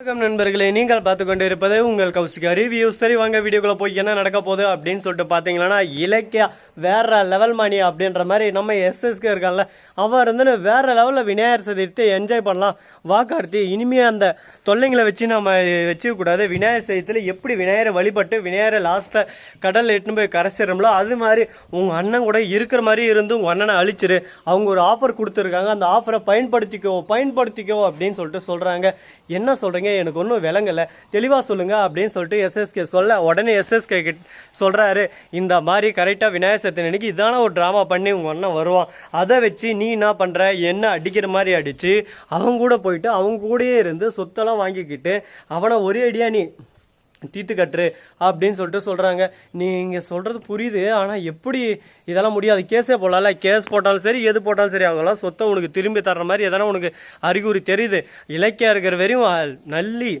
வணக்கம் நண்பர்களே, நீங்கள் பார்த்து கொண்டு இருப்பது உங்கள் கௌசிகா ரிவ்யூஸ். சரி வாங்க வீடியோக்குள்ள போய் என்ன நடக்க போகுது அப்படின்னு சொல்லிட்டு பார்த்தீங்கன்னா, இலக்கியா வேற லெவல் மணி அப்படின்ற மாதிரி நம்ம எஸ்எஸ்கே இருக்கான்ல, அவர் வந்து வேற லெவலில் விநாயகர் சதுர்த்தி என்ஜாய் பண்ணலாம். வாக்கார்த்தி இனிமே அந்த தொல்லைங்களை வச்சு நம்ம வச்சுக்கூடாது. விநாயகர் சதுர்த்தியில் எப்படி விநாயகரை வழிபட்டு விநாயகரை லாஸ்ட்டாக கடலில் எட்டுன்னு போய் கரைச்சிடுறோம்ல, அது மாதிரி உங்கள் அண்ணன் கூட இருக்கிற மாதிரி இருந்து உங்கள் அண்ணனை அழிச்சிரு. அவங்க ஒரு ஆஃபர் கொடுத்துருக்காங்க, அந்த ஆஃபரை பயன்படுத்திக்கோ அப்படின்னு சொல்லிட்டு சொல்கிறாங்க. என்ன சொல்கிறீங்க? எனக்கு ஒன்றும் விளங்கலை, தெளிவாக சொல்லுங்க அப்படின்னு சொல்லிட்டு எஸ்எஸ்கே சொல்ல, உடனே எஸ்எஸ்கே சொல்கிறாரு, இந்த மாதிரி கரெக்டாக விநாயகர் சதுர்த்தி அன்னைக்கு இதான ஒரு ட்ராமா பண்ணி உங்கள் அண்ணன் வருவான், அதை வச்சு நீ என்ன பண்ணுற, என்ன அடிக்கிற மாதிரி அடித்து அவங்க கூட போயிட்டு அவங்க கூடயே இருந்து சொத்தெல்லாம் வாங்கிக்கிட்டு அவனை ஒரே அடியாக நீ தீர்த்து கட்டுரு அப்படின்னு சொல்லிட்டு சொல்கிறாங்க. நீங்கள் சொல்கிறது புரியுது, ஆனால் எப்படி இதெல்லாம் முடியாது? கேஸே போடல, கேஸ் போட்டாலும் சரி எது போட்டாலும் சரி அவங்களாம் சொத்தை உனக்கு திரும்பி தர்ற மாதிரி எதனா உனக்கு அறிகுறி தெரியுது. இலக்கியா இருக்கிற வரையும் நல்லி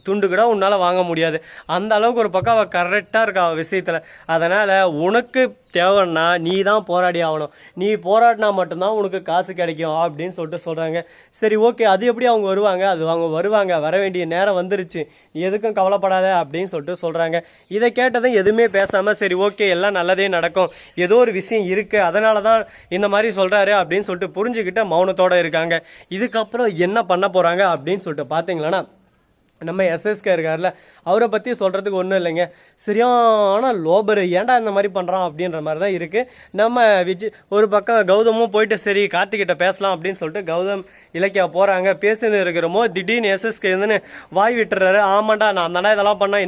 துண்டு கூட உன்னால் வாங்க முடியாது. அந்த அளவுக்கு ஒரு பக்கம் அவள் கரெக்டாக இருக்கா விஷயத்தில். அதனால் உனக்கு தேவைன்னா நீ தான் போராடி ஆகணும், நீ போராடினா மட்டும்தான் உனக்கு காசு கிடைக்கும் அப்படின்னு சொல்லிட்டு சொல்கிறாங்க. சரி ஓகே, அது எப்படி அவங்க வருவாங்க? அவங்க வருவாங்க, வர வேண்டிய நேரம் வந்துருச்சு, நீ எதுக்கும் கவலைப்படாத அப்படின்னு சொல்லிட்டு சொல்கிறாங்க. இதை கேட்டதும் எதுவுமே பேசாமல் சரி ஓகே எல்லாம் நல்லதே நடக்கும், ஏதோ ஒரு விஷயம் இருக்குது அதனால தான் இந்த மாதிரி சொல்கிறாரு அப்படின்னு சொல்லிட்டு புரிஞ்சுக்கிட்ட மௌனத்தோடு இருக்காங்க. இதுக்கப்புறம் என்ன பண்ண போகிறாங்க அப்படின்னு சொல்லிட்டு பார்த்தீங்களன்னா, நம்ம எஸ்எஸ்கே இருக்கார்ல, அவரை பற்றி சொல்கிறதுக்கு ஒன்றும் இல்லைங்க. சரியான லோபரு, ஏன்டா இந்த மாதிரி பண்ணுறான் அப்படின்ற மாதிரி தான் இருக்குது. நம்ம ஒரு பக்கம் கௌதமும் போயிட்டு சரி கார்த்திகிட்ட பேசலாம் அப்படின்னு சொல்லிட்டு கௌதம் இலக்கியா போகிறாங்க. பேசுன்னு இருக்கிறமோ திடீர்னு எஸ்எஸ்கே இருந்துன்னு வாய் விட்டுறாரு. ஆமாண்டா நான் தானே இதெல்லாம் பண்ணேன்,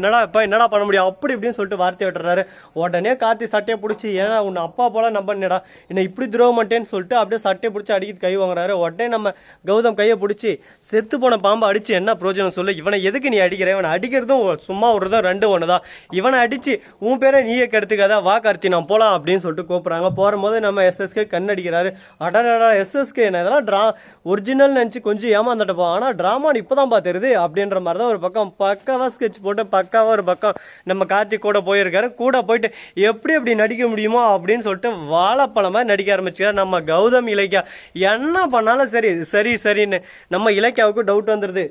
என்னடா பண்ண முடியும் அப்படி இப்படின்னு சொல்லிட்டு வார்த்தை விட்டுறாரு. உடனே கார்த்தி சட்டையை பிடிச்சி, ஏன்னா உன்னை அப்பா போல நம்பினடா, என்னை இப்படி துரோகம் மாட்டேன்னு சொல்லிட்டு அப்படியே சட்டையை பிடிச்சி அடிக்கிட்டு கை வாங்குறாரு. உடனே நம்ம கௌதம் கையை பிடிச்சி, செத்து போன பாம்பை அடித்து என்ன பிரயோஜனம் சொல்லு, இவனை எதுக்கு நீ அடிக்கிற, இவனை அடிக்கிறதும் சும்மா விடுறதும் ரெண்டு ஒன்று தான், இவனை அடிச்சு உன் பேரை நீயே கெடுத்துக்காத, வா கார்த்தி நான் போகலாம் அப்படின்னு சொல்லிட்டு கூப்பிட்றாங்க. போகும்போது நம்ம எஸ்எஸ்கே கண்ணடிக்கிறாரு. அடடா எஸ்எஸ்கே என்ன இதெல்லாம் ஒரிஜினல் நினச்சி கொஞ்சம் ஏமாந்துட்டப்போ, ஆனால் ட்ராமான்னு இப்போ தான் பார்த்துருது அப்படின்ற மாதிரி தான் ஒரு பக்கம் பக்காவாக ஸ்கெட்ச் போட்டு பக்காவாக ஒரு பக்கம் நம்ம கார்த்திக் கூட போயிருக்காரு. கூட போயிட்டு எப்படி நடிக்க முடியுமோ அப்படின்னு சொல்லிட்டு வாழைப்பழமாக நடிக்க ஆரம்பிச்சுக்காரு நம்ம கௌதம் இலக்கியா. என்ன பண்ணாலும் சரின்னு நம்ம இலக்கியாவுக்கு டவுட் வந்துடுது.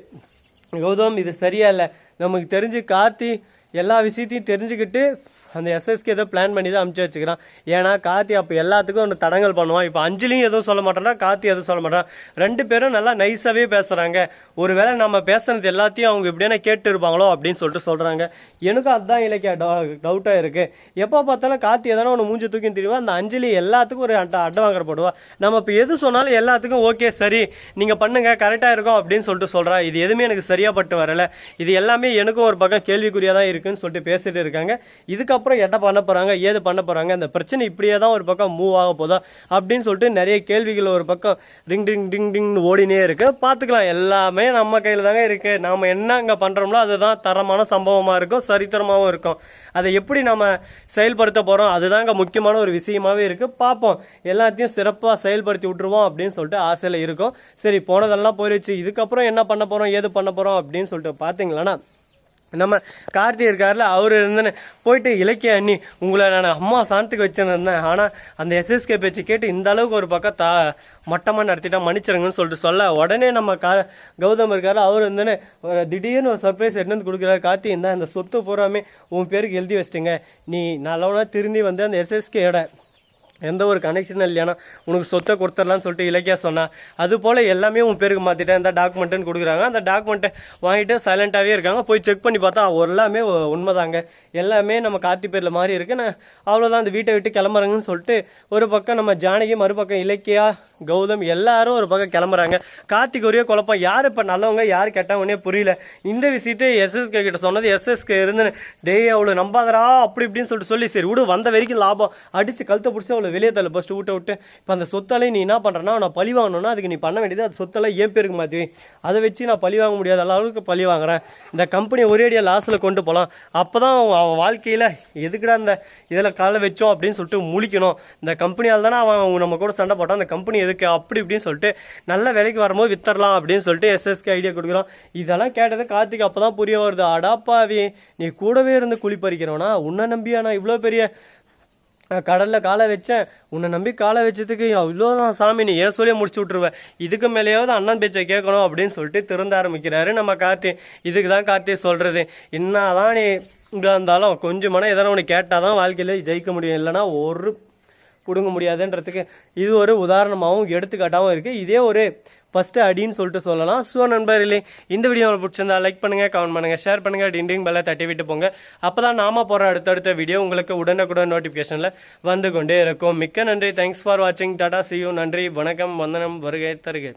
கௌதம் இது சரியா இல்லை, நமக்கு தெரிஞ்சு கார்த்தி எல்லா விஷயத்தையும் தெரிஞ்சுக்கிட்டு அந்த எஸ்எஸ்கே ஏதோ பிளான் பண்ணி தான் அமுச்சு வச்சுக்கிறான். ஏன்னா கார்த்தி அப்போ எல்லாத்துக்கும் ஒன்று தடங்கல் பண்ணுவான். இப்போ அஞ்சலியும் எதுவும் சொல்ல மாட்டேன்னா, கார்த்தி எதுவும் சொல்ல மாட்டான். ரெண்டு பேரும் நல்லா நைஸாகவே பேசுகிறாங்க. ஒருவேளை நம்ம பேசுறது எல்லாத்தையும் அவங்க எப்படியான கேட்டு இருப்பாங்களோ அப்படின்னு சொல்லிட்டு சொல்கிறாங்க. எனக்கும் அதுதான் இலக்கிய டவுட்டாக இருக்குது. எப்போ பார்த்தாலும் கார்த்தி எதனா ஒன்று மூஞ்சி தூக்கி தெரியுவா, அந்த அஞ்சலி எல்லாத்துக்கும் ஒரு அட்டை வாங்குற போடுவா. நம்ம இப்போ எது சொன்னாலும் எல்லாத்துக்கும் ஓகே சரி நீங்கள் பண்ணுங்க கரெக்டாக இருக்கும் அப்படின்னு சொல்லிட்டு சொல்கிறா. இது எதுவுமே எனக்கு சரியாக பட்டு வரலை. இது எல்லாமே எனக்கும் ஒரு பக்கம் கேள்விக்குறியாக தான் இருக்குன்னு சொல்லிட்டு பேசிட்டு இருக்காங்க. இதுக்கப்புறம் என்ன பண்ண போறாங்க, ஏது பண்ண போறாங்க, அந்த பிரச்சனை இப்படியே தான் ஒரு பக்கம் மூவ் ஆக போதா அப்படின்னு சொல்லிட்டு நிறைய கேள்விகள் ஒரு பக்கம் ரிங் டிங் டிங் டிங் ஓடினே இருக்கு. பார்த்துக்கலாம், எல்லாமே நம்ம கையில் தாங்க இருக்கு. நாம என்ன இங்கே பண்றோம்ல அதுதான் தரமான சம்பவமா இருக்கும், சரித்திரமாகவும் இருக்கும். அதை எப்படி நம்ம செயல்படுத்த போறோம் அதுதாங்க முக்கியமான ஒரு விஷயமாவே இருக்கு. பார்ப்போம், எல்லாத்தையும் சிறப்பாக செயல்படுத்தி விட்டுருவோம் அப்படின்னு சொல்லிட்டு ஆசையில் இருக்கும். சரி போனதெல்லாம் போயிடுச்சு, இதுக்கப்புறம் என்ன பண்ண போறோம் ஏது பண்ண போறோம் அப்படின்னு சொல்லிட்டு பார்த்தீங்களன்னா, நம்ம கார்த்தி இருக்காருல, அவர் இருந்துன்னு போயிட்டு இலக்கிய அண்ணி உங்களை நான் அம்மா சாணத்துக்கு வச்சுருந்தேன், ஆனால் அந்த எஸ்எஸ்கே பேச்சு கேட்டு இந்த அளவுக்கு ஒரு பக்கம் மட்டமாக நடத்திட்டா மன்னிச்சிருங்கன்னு சொல்லிட்டு சொல்ல, உடனே நம்ம கௌதம் இருக்காரு, அவர் இருந்துன்னு திடீர்னு ஒரு சர்ப்ரைஸ் எடுத்து கொடுக்குறாரு. கார்த்தி இந்த சொத்து பூராமே உன் பேருக்கு எழுதி வச்சிட்டிங்க, நீ நல்லவனா திரும்பி வந்து அந்த எஸ்எஸ்கேயோட எந்த ஒரு கனெக்ஷன் இல்லையானா உனக்கு சொத்தை கொடுத்துடலான்னு சொல்லிட்டு இலக்கியா சொன்னா, அது போல் எல்லாமே உன் பேருக்கு மாற்றிட்டேன், இந்த டாக்குமெண்ட்டுன்னு கொடுக்குறாங்க. அந்த டாக்குமெண்ட்டை வாங்கிட்டு சைலண்ட்டாகவே இருக்காங்க. போய் செக் பண்ணி பார்த்தா எல்லாமே உண்மைதாங்க, எல்லாமே நம்ம கார்த்தி பேரில் மாதிரி இருக்கு. நான் அவ்வளோதான், அந்த வீட்டை விட்டு கிளம்புறாங்கன்னு சொல்லிட்டு ஒரு பக்கம் நம்ம ஜானகி, மறுபக்கம் இலக்கியா, கௌதம் எல்லாரும் ஒரு பக்கம் கிளம்புறாங்க. கார்த்திக் ஒரே குழப்பம், யார் இப்போ நல்லவங்க யார் கெட்டவனே புரியல. இந்த விஷயத்தை எஸ்எஸ்கே கிட்ட சொன்னது, எஸ்எஸ்கே இருந்து டேய் அவ்வளோ நம்பாதரா அப்படி இப்படின்னு சொல்லிட்டு சொல்லி சரி விடு, வந்த வரைக்கும் லாபம் அடித்து கழுத்தை பிடிச்சி அவளை வெளியே தள்ள ஃபஸ்ட்டு விட்டு இப்போ அந்த சொத்தாலே நீ என்ன பண்ணுறனா, நான் பழி வாங்கணும்னா அதுக்கு நீ பண்ண வேண்டியது அது சொத்தெல்லாம் ஏன் பேருக்கு மாற்றி அதை வச்சு நான் பழி வாங்க முடியாத அளவுக்கு பழி வாங்குறேன். இந்த கம்பெனி ஒரேடியாக லாஸில் கொண்டு போகலாம், அப்போ தான் அவன் வாழ்க்கையில் எதுக்குடா இந்த இதில் காலை வச்சோம் அப்படின்னு சொல்லிட்டு முழிக்கணும். இந்த கம்பெனியால் தானே அவன் நம்ம கூட சண்டை போட்டான், அந்த கம்பெனி எதுக்கு அப்படி இப்படின்னு சொல்லிட்டு நல்ல வேலைக்கு வரும்போது வித்தரலாம் அப்படின்னு சொல்லிட்டு எஸ்எஸ்கே ஐடியா கொடுக்குறோம். இதெல்லாம் கேட்டது கார்த்திக் அப்போ தான் புரிய வருது, அடாப்பாவி நீ கூடவே இருந்து குழி பறிக்கிறவனா, உன்னை நம்பியா நான் இவ்வளோ பெரிய கடலில் காலை வச்சேன், உன்னை நம்பி காலை வச்சதுக்கு அவ்வளோதான் சாமி, நீ ஏன் சொல்லியே முடிச்சு விட்ருவேன், இதுக்கு மேலேயாவது அண்ணன் பேச்சை கேட்கணும் அப்படின்னு சொல்லிட்டு திருந்த ஆரம்பிக்கிறாரு நம்ம கார்த்தி. இதுக்கு தான் கார்த்தி சொல்கிறது, என்னதான் நீ இங்கே இருந்தாலும் கொஞ்சமான எதனா ஒன்று கேட்டால் தான் வாழ்க்கையில் ஜெயிக்க முடியும், இல்லைனா ஒரு பிடுங்க முடியாதுன்றதுக்கு இது ஒரு உதாரணமாகவும் எடுத்துக்காட்டாகவும் இருக்குது. இதே ஒரு ஃபஸ்ட்டு அடின்னு சொல்லிட்டு சொல்லலாம். ஸோ நண்பர்களே, இந்த வீடியோ உங்களுக்கு பிடிச்சிருந்தா லைக் பண்ணுங்கள், கமெண்ட் பண்ணுங்கள், ஷேர் பண்ணுங்கள், டிண்டிங் பெல்லை தட்டி விட்டு போங்க. அப்போ தான் நாம போகிற அடுத்தடுத்த வீடியோ உங்களுக்கு உடனுக்குடன் நோட்டிஃபிகேஷனில் வந்து கொண்டே இருக்கும். மிக்க நன்றி. தேங்க்ஸ் ஃபார் வாட்சிங். Tata, see you. நன்றி, வணக்கம், வந்தனம், வருகை தருகை.